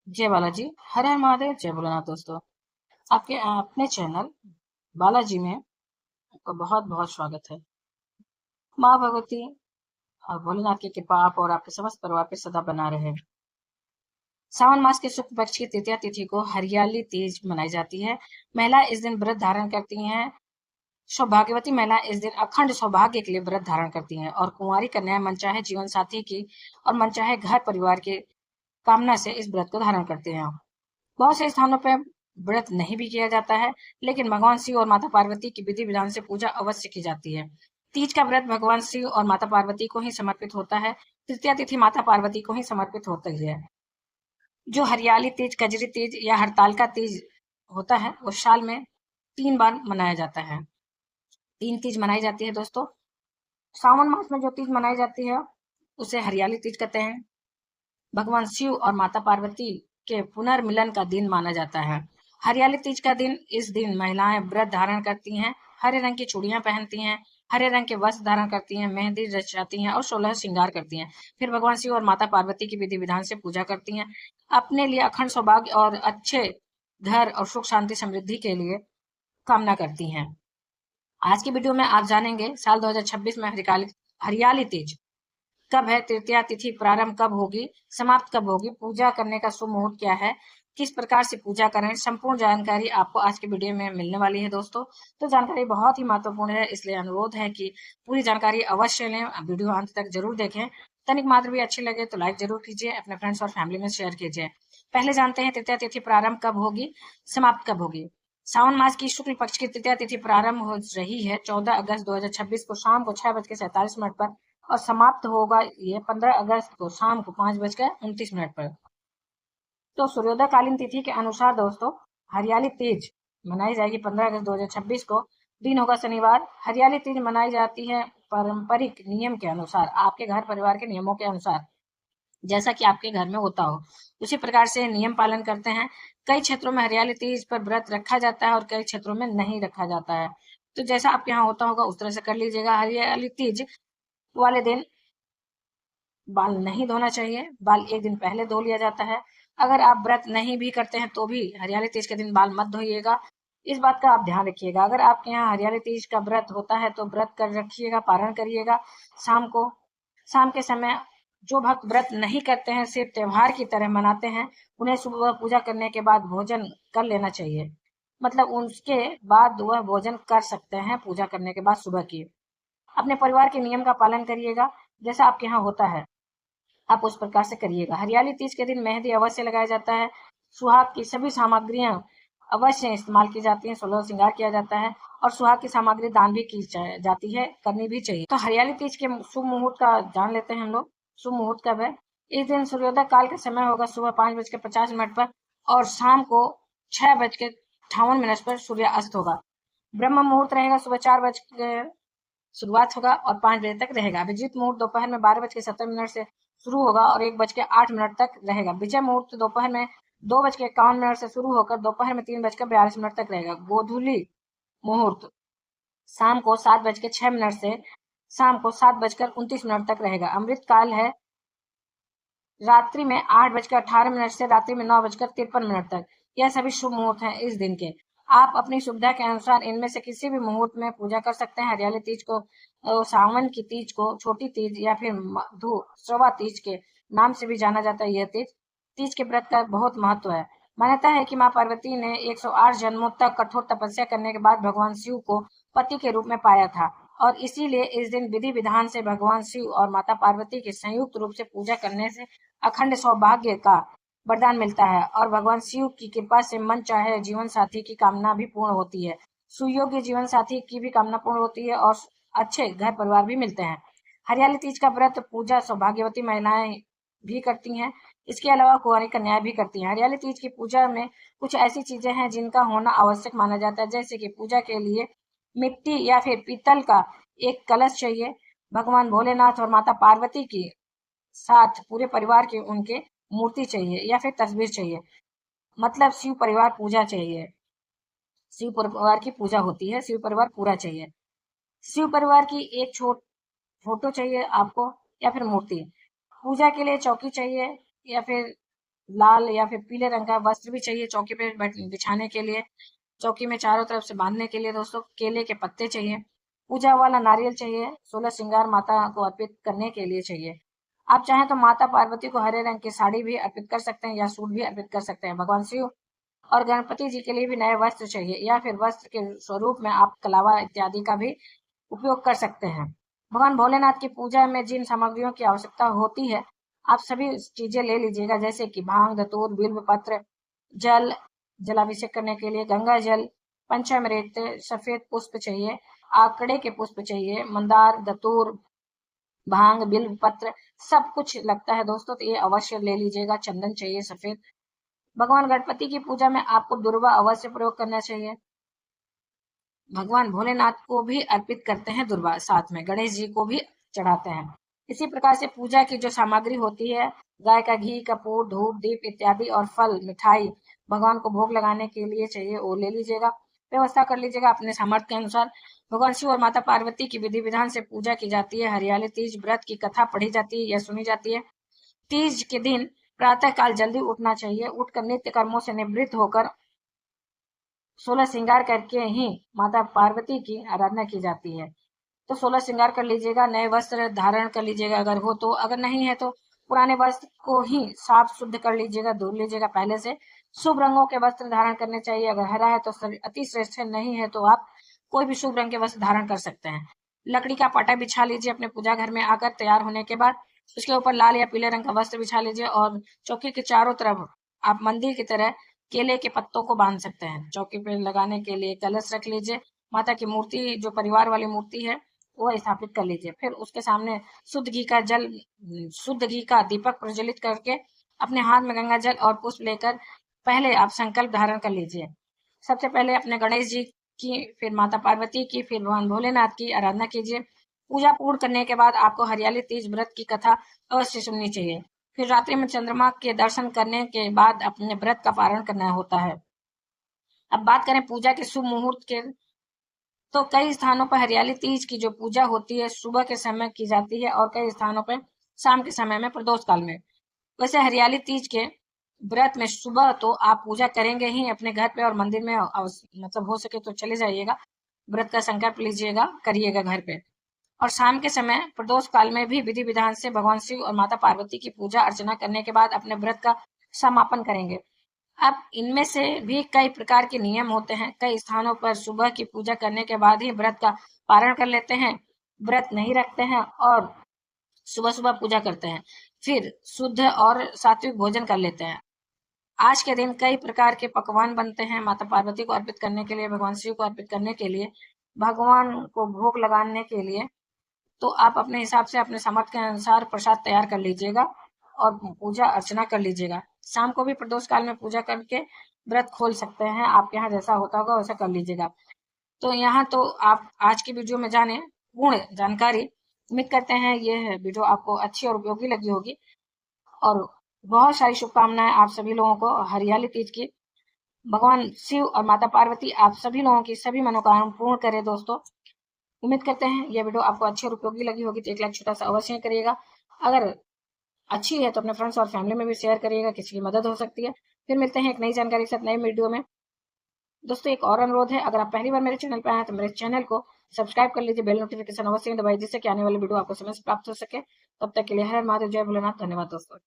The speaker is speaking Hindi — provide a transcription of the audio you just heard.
जय बालाजी। हर हर महादेव। जय भोलेनाथ। दोस्तों, आपके अपने चैनल बालाजी में आपका बहुत बहुत स्वागत है। माँ भगवती और भोलेनाथ की कृपा आप और आपके समस्त परिवार पे सदा बना रहे। सावन मास के शुक्ल पक्ष की तृतीया तिथि को हरियाली तीज मनाई जाती है। महिला इस दिन व्रत धारण करती हैं। सौभाग्यवती महिला इस दिन अखंड सौभाग्य के लिए व्रत धारण करती हैं और कुंवारी कन्याएं मनचाहे जीवन साथी की और मनचाहे घर परिवार की कामना से इस व्रत को धारण करते हैं। बहुत से स्थानों पर व्रत नहीं भी किया जाता है, लेकिन भगवान शिव और माता पार्वती की विधि विधान से पूजा अवश्य की जाती है। तीज का व्रत भगवान शिव और माता पार्वती को ही समर्पित होता है। तृतीया तिथि माता पार्वती को ही समर्पित होती है। जो हरियाली तीज, कजरी तीज या हड़ताल का तीज होता है, वो साल में 3 बार मनाया जाता है। 3 तीज मनाई जाती है दोस्तों। सावन मास में जो तीज मनाई जाती है उसे हरियाली तीज कहते हैं। भगवान शिव और माता पार्वती के पुनर्मिलन का दिन माना जाता है। हरियाली तीज का दिन, इस दिन महिलाएं व्रत धारण करती हैं, हरे रंग की चूड़ियां पहनती हैं, हरे रंग के वस्त्र धारण करती हैं, मेहंदी रचाती हैं और 16 श्रृंगार करती हैं। फिर भगवान शिव और माता पार्वती की विधि विधान से पूजा करती हैं। अपने लिए अखंड सौभाग्य और अच्छे घर और सुख शांति समृद्धि के लिए कामना करती हैं। आज की वीडियो में आप जानेंगे साल 2026 में हरियाली तीज कब है, तृतीया तिथि प्रारंभ कब होगी, समाप्त कब होगी, पूजा करने का शुभ मुहूर्त क्या है, किस प्रकार से पूजा करें, संपूर्ण जानकारी आपको आज के वीडियो में मिलने वाली है दोस्तों। तो जानकारी बहुत ही महत्वपूर्ण है, इसलिए अनुरोध है कि पूरी जानकारी अवश्य लें, वीडियो अंत तक जरूर देखें। तनिक मात्र भी अच्छी लगे तो लाइक जरूर कीजिए, अपने फ्रेंड्स और फैमिली में शेयर कीजिए। पहले जानते हैं तृतीया तिथि प्रारंभ कब होगी, समाप्त कब होगी। सावन मास की शुक्ल पक्ष की तृतीया तिथि प्रारंभ हो रही है 14 अगस्त 2026 को शाम को 6:47 पर और समाप्त होगा ये 15 अगस्त को शाम को 5:29 पर। तो सूर्योदय कालीन तिथि के अनुसार दोस्तों हरियाली तीज मनाई जाएगी 15 अगस्त 2026 को। दिन होगा शनिवार। हरियाली तीज मनाई जाती है पारंपरिक नियम के अनुसार, आपके घर परिवार के नियमों के अनुसार, जैसा कि आपके घर में होता हो उसी प्रकार से नियम पालन करते हैं। कई क्षेत्रों में हरियाली तीज पर व्रत रखा जाता है और कई क्षेत्रों में नहीं रखा जाता है। तो जैसा आपके यहाँ होता होगा उस तरह से कर लीजिएगा। हरियाली तीज वाले दिन बाल नहीं धोना चाहिए, बाल एक दिन पहले धो लिया जाता है। अगर आप व्रत नहीं भी करते हैं तो भी हरियाली तीज के दिन बाल मत धोइएगा, इस बात का आप ध्यान रखिएगा। अगर आपके यहाँ हरियाली तीज का व्रत होता है तो व्रत कर रखिएगा, पारण करिएगा। शाम के समय जो भक्त व्रत नहीं करते हैं, सिर्फ त्योहार की तरह मनाते हैं, उन्हें सुबह पूजा करने के बाद भोजन कर लेना चाहिए। मतलब उसके बाद वह भोजन कर सकते हैं पूजा करने के बाद सुबह की। अपने परिवार के नियम का पालन करिएगा, जैसा आपके यहाँ होता है आप उस प्रकार से करिएगा। हरियाली तीज के दिन मेहंदी अवश्य लगाया जाता है। सुहाग की सभी सामग्रियां अवश्य इस्तेमाल की जाती हैं, 16 श्रृंगार किया जाता है और सुहाग की सामग्री दान भी की जाती है, करनी भी चाहिए। तो हरियाली तीज के शुभ मुहूर्त का जान लेते हैं हम लोग। शुभ मुहूर्त कब है? इस दिन सूर्योदय काल का समय होगा सुबह 5:50 पर और शाम को 6:58 पर सूर्य अस्त होगा। ब्रह्म मुहूर्त रहेगा सुबह 4 बज शुरुआत होगा और 5 बजे तक रहेगा। अभिजीत मुहूर्त दोपहर में 12:70 से शुरू होगा और 1:08 तक रहेगा। विजय मुहूर्त दोपहर में 2:51 से शुरू होकर दोपहर में 3:42 तक रहेगा। गोधूली मुहूर्त शाम को 7:06 से शाम को 7:29 तक रहेगा। अमृत काल है रात्रि में 8:18 से रात्रि में 9:53 तक। यह सभी शुभ मुहूर्त हैं इस दिन के। आप अपनी सुविधा के अनुसार इनमें से किसी भी मुहूर्त में पूजा कर सकते हैं। हरियाली तीज को, सावन की तीज को छोटी तीज या फिर मधु श्रवा तीज के नाम से भी जाना जाता है। यह तीज के व्रत का बहुत महत्व है। मान्यता है कि माँ पार्वती ने 108 जन्मों तक कठोर तपस्या करने के बाद भगवान शिव को पति के रूप में पाया था और इसीलिए इस दिन विधि विधान से भगवान शिव और माता पार्वती की संयुक्त रूप से पूजा करने से अखंड सौभाग्य का वरदान मिलता है और भगवान शिव की कृपा से मन चाहे जीवन साथी की कामना भी पूर्ण होती है। सुयोग्य जीवन साथी की भी कामना पूर्ण होती है और अच्छे घर परिवार भी मिलते हैं। हरियाली तीज का व्रत पूजा सौभाग्यवती महिलाएं भी करती हैं। इसके अलावा कुंवारी कन्याएं भी करती हैं। हरियाली तीज की पूजा में कुछ ऐसी चीजें हैं जिनका होना आवश्यक माना जाता है, जैसे कि पूजा के लिए मिट्टी या फिर पीतल का एक कलश चाहिए। भगवान भोलेनाथ और माता पार्वती की साथ पूरे परिवार के उनके मूर्ति चाहिए या फिर तस्वीर चाहिए। मतलब शिव परिवार पूजा चाहिए, शिव परिवार की पूजा होती है, शिव परिवार पूरा चाहिए। शिव परिवार की एक छोट फोटो चाहिए आपको या फिर मूर्ति। पूजा के लिए चौकी चाहिए या फिर लाल या फिर पीले रंग का वस्त्र भी चाहिए चौकी पे बिछाने के लिए। चौकी में चारों तरफ से बांधने के लिए दोस्तों केले के पत्ते चाहिए। पूजा वाला नारियल चाहिए। 16 श्रृंगार माता को अर्पित करने के लिए चाहिए। आप चाहें तो माता पार्वती को हरे रंग की साड़ी भी अर्पित कर सकते हैं या सूट भी अर्पित कर सकते हैं। भगवान शिव और गणपति जी के लिए भी नए वस्त्र चाहिए या फिर वस्त्र के स्वरूप में आप कलावा इत्यादि का भी उपयोग कर सकते हैं। भगवान भोलेनाथ की पूजा में जिन सामग्रियों की आवश्यकता होती है आप सभी चीजें ले लीजिएगा, जैसे कि भांग, धतूर, बिल्व पत्र, जल, जलाभिषेक करने के लिए गंगा जल, पंचामृत, सफेद पुष्प चाहिए, आकड़े के पुष्प चाहिए, मंदार, धतूर, भांग, बिल्व पत्र सब कुछ लगता है दोस्तों, तो ये अवश्य ले लीजिएगा। चंदन चाहिए सफेद। भगवान गणपति की पूजा में आपको दुर्वा अवश्य प्रयोग करना चाहिए। भगवान भोलेनाथ को भी अर्पित करते हैं दुर्वा, साथ में गणेश जी को भी चढ़ाते हैं। इसी प्रकार से पूजा की जो सामग्री होती है, गाय का घी, कपूर, धूप, दीप इत्यादि और फल, मिठाई भगवान को भोग लगाने के लिए चाहिए, वो ले लीजिएगा। व्यवस्था कर लीजिएगा अपने सामर्थ्य के अनुसार। भगवान शिव और माता पार्वती की विधि विधान से पूजा की जाती है। हरियाली तीज व्रत की कथा पढ़ी जाती है या सुनी जाती है। तीज के दिन प्रातः काल जल्दी उठना चाहिए। उठकर नित्य कर्मों से निवृत्त होकर 16 श्रृंगार करके ही माता पार्वती की आराधना की जाती है। तो 16 श्रृंगार कर लीजिएगा। नए वस्त्र धारण कर लीजिएगा अगर हो तो, अगर नहीं है तो पुराने वस्त्र को ही साफ शुद्ध कर लीजिएगा, धो लीजिएगा पहले से। शुभ रंगों के वस्त्र धारण करने चाहिए। अगर हरा है तो अति श्रेष्ठ है, नहीं है तो आप कोई भी शुभ रंग के वस्त्र धारण कर सकते हैं। लकड़ी का पाटा बिछा लीजिए अपने पूजा घर में आकर तैयार होने के बाद। उसके ऊपर लाल या पीले रंग का वस्त्र बिछा लीजिए और चौकी के चारों तरफ आप मंदिर की तरह केले के पत्तों को बांध सकते हैं। चौकी पे लगाने के लिए कलश रख लीजिए। माता की मूर्ति जो परिवार वाली मूर्ति है वो स्थापित कर लीजिए। फिर उसके सामने शुद्ध घी का दीपक प्रज्वलित करके अपने हाथ में गंगा जल और पुष्प लेकर पहले आप संकल्प धारण कर लीजिए। सबसे पहले अपने गणेश जी की, फिर माता पार्वती की, फिर भगवान भोलेनाथ की आराधना कीजिए। पूजा पूर्ण करने के बाद आपको हरियाली तीज व्रत की कथा अवश्य सुननी चाहिए। फिर रात्रि में चंद्रमा के दर्शन करने के बाद अपने व्रत का पारण करना होता है। अब बात करें पूजा के शुभ मुहूर्त के, तो कई स्थानों पर हरियाली तीज की जो पूजा होती है सुबह के समय की जाती है और कई स्थानों पर शाम के समय में प्रदोष काल में। वैसे हरियाली तीज के व्रत में सुबह तो आप पूजा करेंगे ही अपने घर पे और मंदिर में, मतलब हो सके तो चले जाइएगा, व्रत का संकल्प लीजिएगा, करिएगा घर पे। और शाम के समय प्रदोष काल में भी विधि विधान से भगवान शिव और माता पार्वती की पूजा अर्चना करने के बाद अपने व्रत का समापन करेंगे। अब इनमें से भी कई प्रकार के नियम होते हैं। कई स्थानों पर सुबह की पूजा करने के बाद ही व्रत का पारण कर लेते हैं, व्रत नहीं रखते हैं और सुबह सुबह पूजा करते हैं, फिर शुद्ध और सात्विक भोजन कर लेते हैं। आज के दिन कई प्रकार के पकवान बनते हैं माता पार्वती को अर्पित करने के लिए, भगवान शिव को अर्पित करने के लिए, भगवान को भोग लगाने के लिए। तो आप अपने हिसाब से अपने सामर्थ्य के अनुसार प्रसाद तैयार कर लीजिएगा और पूजा अर्चना कर लीजिएगा। शाम को भी प्रदोष काल में पूजा करके व्रत खोल सकते हैं। आपके यहाँ जैसा होता होगा वैसा कर लीजिएगा। तो यहाँ तो आप आज की वीडियो में जाने पूर्ण जानकारी। उम्मीद करते हैं ये वीडियो आपको अच्छी और उपयोगी लगी होगी और बहुत सारी शुभकामनाएं आप सभी लोगों को हरियाली तीज की। भगवान शिव और माता पार्वती आप सभी लोगों की सभी मनोकामना पूर्ण करे दोस्तों। उम्मीद करते हैं यह वीडियो आपको अच्छी और उपयोगी लगी होगी, तो एक लाइक छोटा सा अवश्य करिएगा। अगर अच्छी है तो अपने फ्रेंड्स और फैमिली में भी शेयर करिएगा, किसी की मदद हो सकती है। फिर मिलते हैं एक नई जानकारी के साथ नए वीडियो में। दोस्तों एक और अनुरोध है, अगर आप पहली बार मेरे चैनल पर आए हैं तो मेरे चैनल को सब्सक्राइब कर लीजिए, बेल नोटिफिकेशन अवश्य दबाइए जिससे कि आने वाली वीडियो आपको समय से प्राप्त हो सके। तब तक के लिए हर हर महादेव, जय भोलेनाथ, धन्यवाद दोस्तों।